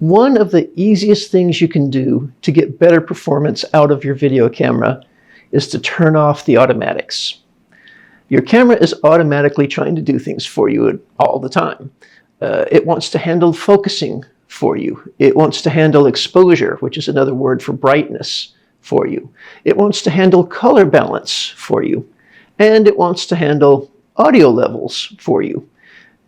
One of the easiest things you can do to get better performance out of your video camera is to turn off the automatics. Your camera is automatically trying to do things for you all the time. It wants to handle focusing for you. It wants to handle exposure, which is another word for brightness, for you. It wants to handle color balance for you. And it wants to handle audio levels for you.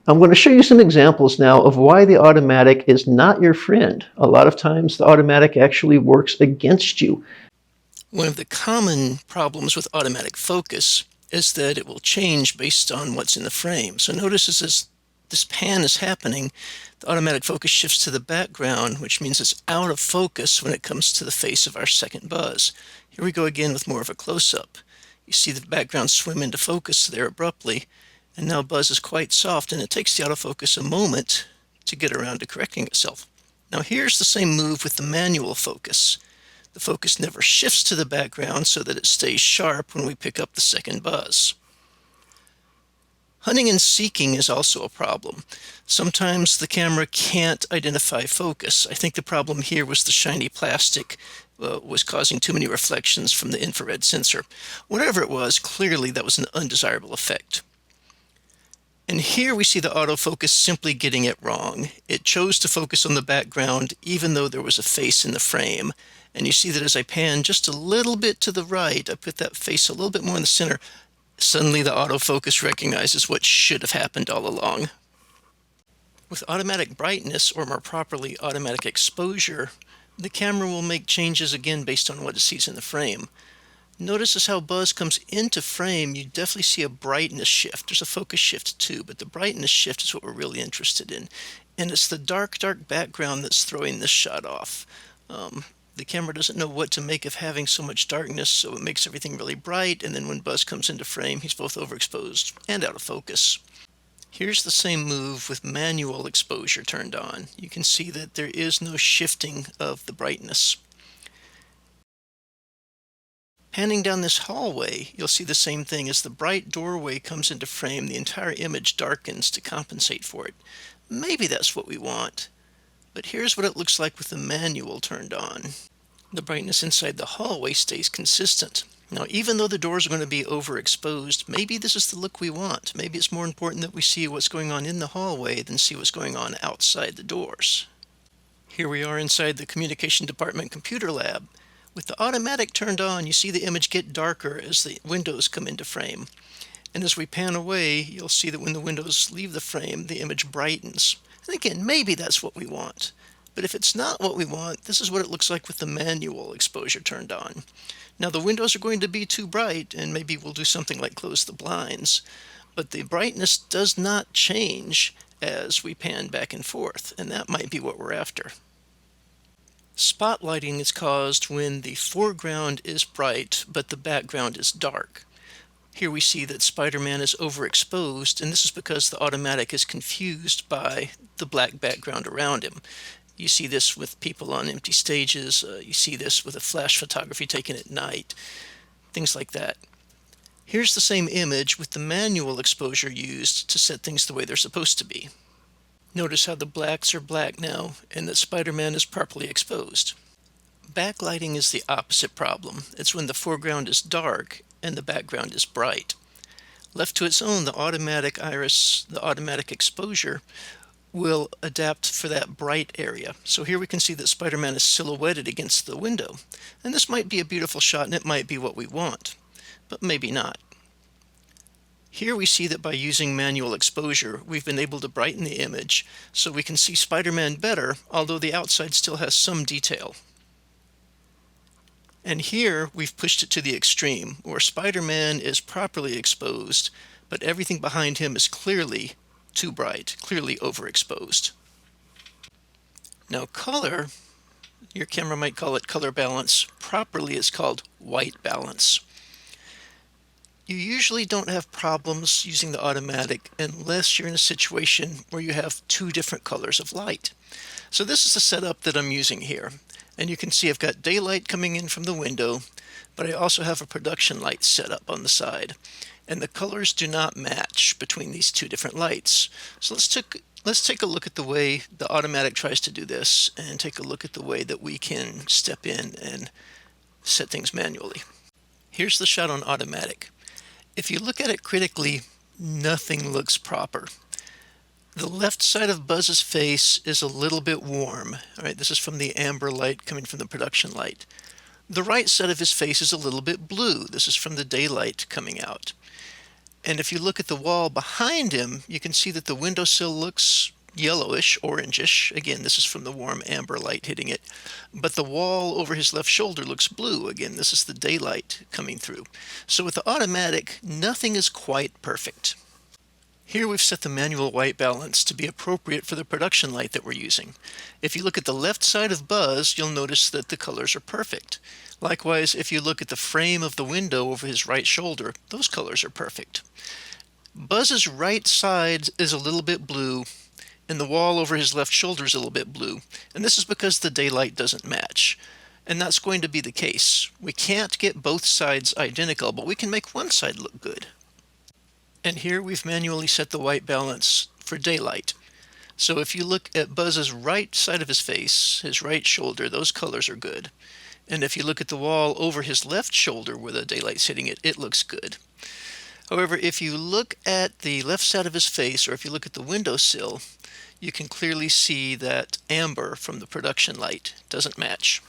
I'm going to show you some examples now of why the automatic is not your friend. A lot of times the automatic actually works against you. One of the common problems with automatic focus is that it will change based on what's in the frame. So notice as this pan is happening, the automatic focus shifts to the background, which means it's out of focus when it comes to the face of our second buzz. Here we go again with more of a close-up. You see the background swim into focus there abruptly, and now Buzz is quite soft, and it takes the autofocus a moment to get around to correcting itself. Now here's the same move with the manual focus. The focus never shifts to the background so that it stays sharp when we pick up the second buzz. Hunting and seeking is also a problem. Sometimes the camera can't identify focus. I think the problem here was the shiny plastic was causing too many reflections from the infrared sensor. Whatever it was, clearly that was an undesirable effect. And here we see the autofocus simply getting it wrong. It chose to focus on the background even though there was a face in the frame. And you see that as I pan just a little bit to the right, I put that face a little bit more in the center, suddenly the autofocus recognizes what should have happened all along. With automatic brightness, or more properly automatic exposure, the camera will make changes again based on what it sees in the frame. Notice as how Buzz comes into frame, you definitely see a brightness shift. There's a focus shift too, but the brightness shift is what we're really interested in. And it's the dark background that's throwing this shot off. The camera doesn't know what to make of having so much darkness, so it makes everything really bright, and then when Buzz comes into frame, he's both overexposed and out of focus. Here's the same move with manual exposure turned on. You can see that there is no shifting of the brightness. Panning down this hallway, you'll see the same thing. As the bright doorway comes into frame, the entire image darkens to compensate for it. Maybe that's what we want. But here's what it looks like with the manual turned on. The brightness inside the hallway stays consistent. Now, even though the doors are going to be overexposed, maybe this is the look we want. Maybe it's more important that we see what's going on in the hallway than see what's going on outside the doors. Here we are inside the communication department computer lab. With the automatic turned on, you see the image get darker as the windows come into frame. And as we pan away, you'll see that when the windows leave the frame, the image brightens. And again, maybe that's what we want. But if it's not what we want, this is what it looks like with the manual exposure turned on. Now the windows are going to be too bright, and maybe we'll do something like close the blinds. But the brightness does not change as we pan back and forth, and that might be what we're after. Spotlighting is caused when the foreground is bright, but the background is dark. Here we see that Spider-Man is overexposed, and this is because the automatic is confused by the black background around him. You see this with people on empty stages, you see this with a flash photography taken at night, things like that. Here's the same image with the manual exposure used to set things the way they're supposed to be. Notice how the blacks are black now, and that Spider-Man is properly exposed. Backlighting is the opposite problem. It's when the foreground is dark and the background is bright. Left to its own, the automatic iris, the automatic exposure, will adapt for that bright area. So here we can see that Spider-Man is silhouetted against the window. And this might be a beautiful shot, and it might be what we want, but maybe not. Here we see that by using manual exposure, we've been able to brighten the image so we can see Spider-Man better, although the outside still has some detail. And here we've pushed it to the extreme, where Spider-Man is properly exposed, but everything behind him is clearly too bright, clearly overexposed. Now color, your camera might call it color balance. Properly it's called white balance. You usually don't have problems using the automatic unless you're in a situation where you have two different colors of light. So this is the setup that I'm using here. And you can see I've got daylight coming in from the window, but I also have a production light set up on the side. And the colors do not match between these two different lights. So let's take a look at the way the automatic tries to do this, and take a look at the way that we can step in and set things manually. Here's the shot on automatic. If you look at it critically, nothing looks proper. The left side of Buzz's face is a little bit warm. All right, this is from the amber light coming from the production light. The right side of his face is a little bit blue. This is from the daylight coming out. And if you look at the wall behind him, you can see that the windowsill looks yellowish, orangish. Again, this is from the warm amber light hitting it. But the wall over his left shoulder looks blue. Again, this is the daylight coming through. So with the automatic, nothing is quite perfect. Here we've set the manual white balance to be appropriate for the production light that we're using. If you look at the left side of Buzz, you'll notice that the colors are perfect. Likewise, if you look at the frame of the window over his right shoulder, those colors are perfect. Buzz's right side is a little bit blue, and the wall over his left shoulder is a little bit blue, and this is because the daylight doesn't match. And that's going to be the case. We can't get both sides identical, but we can make one side look good. And here we've manually set the white balance for daylight. So if you look at Buzz's right side of his face, his right shoulder, those colors are good. And if you look at the wall over his left shoulder where the daylight's hitting it, it looks good. However, if you look at the left side of his face, or if you look at the windowsill, you can clearly see that amber from the production light doesn't match.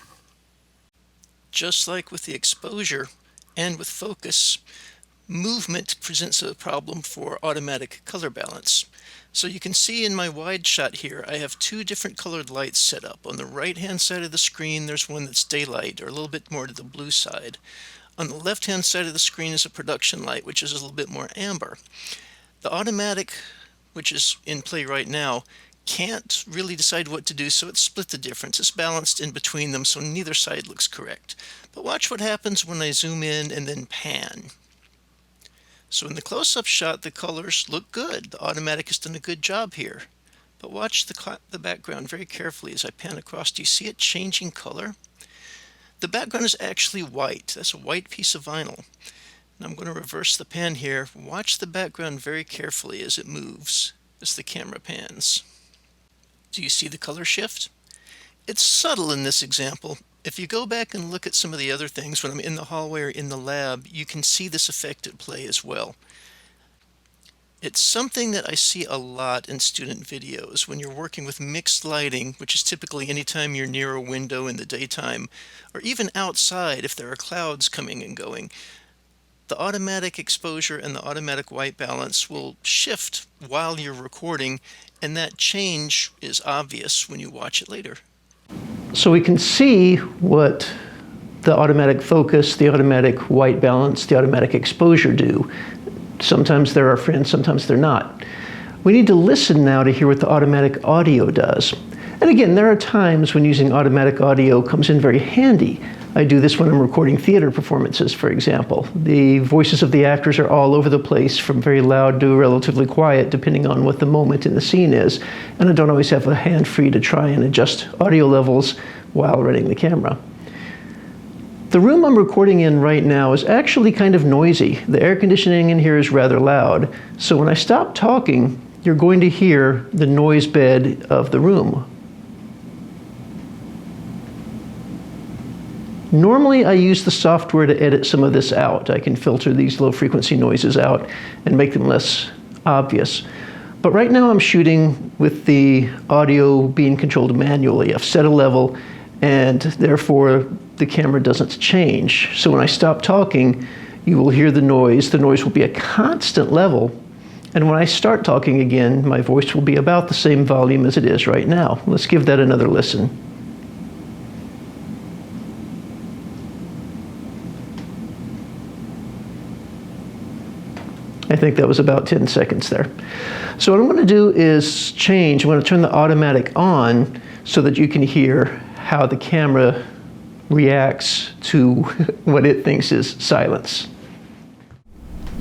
Just like with the exposure and with focus, movement presents a problem for automatic color balance. So you can see in my wide shot here, I have two different colored lights set up. On the right-hand side of the screen, there's one that's daylight, or a little bit more to the blue side. On the left-hand side of the screen is a production light, which is a little bit more amber. The automatic, which is in play right now, can't really decide what to do, so it's split the difference. It's balanced in between them, so neither side looks correct. But watch what happens when I zoom in and then pan. So in the close-up shot, the colors look good. The automatic has done a good job here. But watch the background very carefully as I pan across. Do you see it changing color? The background is actually white. That's a white piece of vinyl. And I'm going to reverse the pan here. Watch the background very carefully as it moves, as the camera pans. Do you see the color shift? It's subtle in this example. If you go back and look at some of the other things when I'm in the hallway or in the lab, you can see this effect at play as well. It's something that I see a lot in student videos when you're working with mixed lighting, which is typically anytime you're near a window in the daytime, or even outside if there are clouds coming and going. The automatic exposure and the automatic white balance will shift while you're recording, and that change is obvious when you watch it later. So we can see what the automatic focus, the automatic white balance, the automatic exposure do. Sometimes they're our friends, sometimes they're not. We need to listen now to hear what the automatic audio does. And again, there are times when using automatic audio comes in very handy. I do this when I'm recording theater performances, for example. The voices of the actors are all over the place, from very loud to relatively quiet, depending on what the moment in the scene is. And I don't always have a hand free to try and adjust audio levels while running the camera. The room I'm recording in right now is actually kind of noisy. The air conditioning in here is rather loud. So when I stop talking, you're going to hear the noise bed of the room. Normally, I use the software to edit some of this out. I can filter these low frequency noises out and make them less obvious. But right now I'm shooting with the audio being controlled manually. I've set a level, and therefore the camera doesn't change. So when I stop talking, you will hear the noise. The noise will be a constant level. And when I start talking again, my voice will be about the same volume as it is right now. Let's give that another listen. I think that was about 10 seconds there. So what I'm going to do is change. I'm going to turn the automatic on so that you can hear how the camera reacts to what it thinks is silence.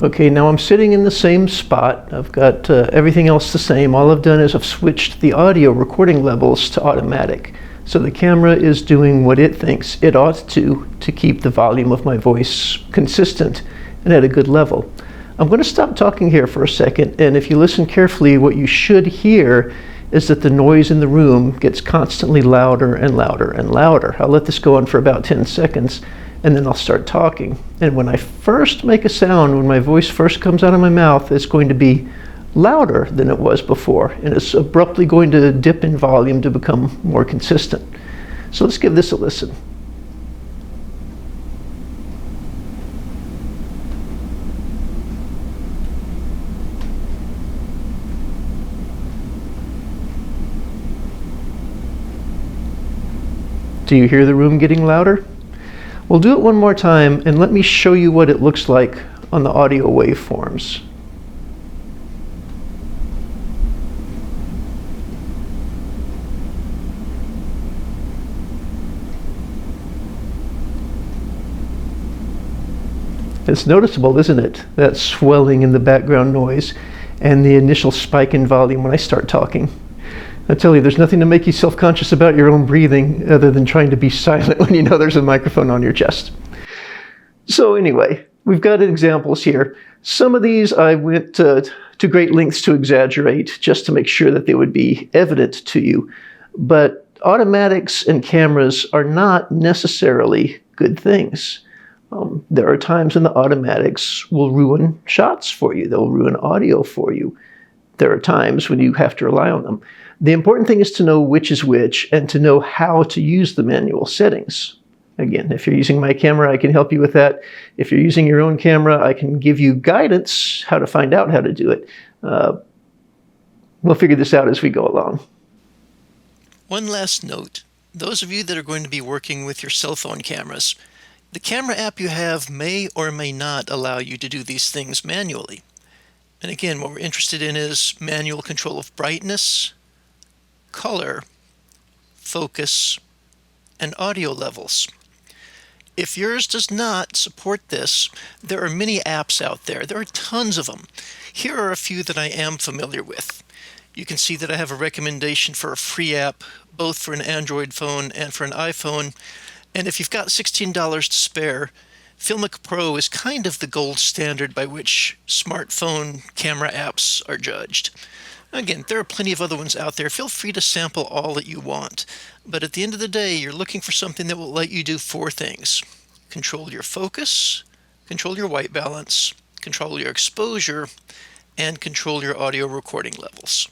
Okay, now I'm sitting in the same spot. I've got everything else the same. All I've done is I've switched the audio recording levels to automatic. So the camera is doing what it thinks it ought to keep the volume of my voice consistent and at a good level. I'm going to stop talking here for a second, and if you listen carefully, what you should hear is that the noise in the room gets constantly louder and louder and louder. I'll let this go on for about 10 seconds, and then I'll start talking. And when I first make a sound, when my voice first comes out of my mouth, it's going to be louder than it was before, and it's abruptly going to dip in volume to become more consistent. So let's give this a listen. Do you hear the room getting louder? We'll do it one more time, and let me show you what it looks like on the audio waveforms. It's noticeable, isn't it? That swelling in the background noise and the initial spike in volume when I start talking. I tell you, there's nothing to make you self-conscious about your own breathing other than trying to be silent when you know there's a microphone on your chest. So anyway, we've got examples here. Some of these I went to great lengths to exaggerate just to make sure that they would be evident to you. But automatics and cameras are not necessarily good things. There are times when the automatics will ruin shots for you. They'll ruin audio for you. There are times when you have to rely on them. The important thing is to know which is which and to know how to use the manual settings. Again, if you're using my camera, I can help you with that. If you're using your own camera, I can give you guidance how to find out how to do it. We'll figure this out as we go along. One last note. Those of you that are going to be working with your cell phone cameras, the camera app you have may or may not allow you to do these things manually. And again, what we're interested in is manual control of brightness, color, focus, and audio levels. If yours does not support this, there are many apps out there. There are tons of them. Here are a few that I am familiar with. You can see that I have a recommendation for a free app, both for an Android phone and for an iPhone. And if you've got $16 to spare, Filmic Pro is kind of the gold standard by which smartphone camera apps are judged. Again, there are plenty of other ones out there. Feel free to sample all that you want. But at the end of the day, you're looking for something that will let you do four things. Control your focus, control your white balance, control your exposure, and control your audio recording levels.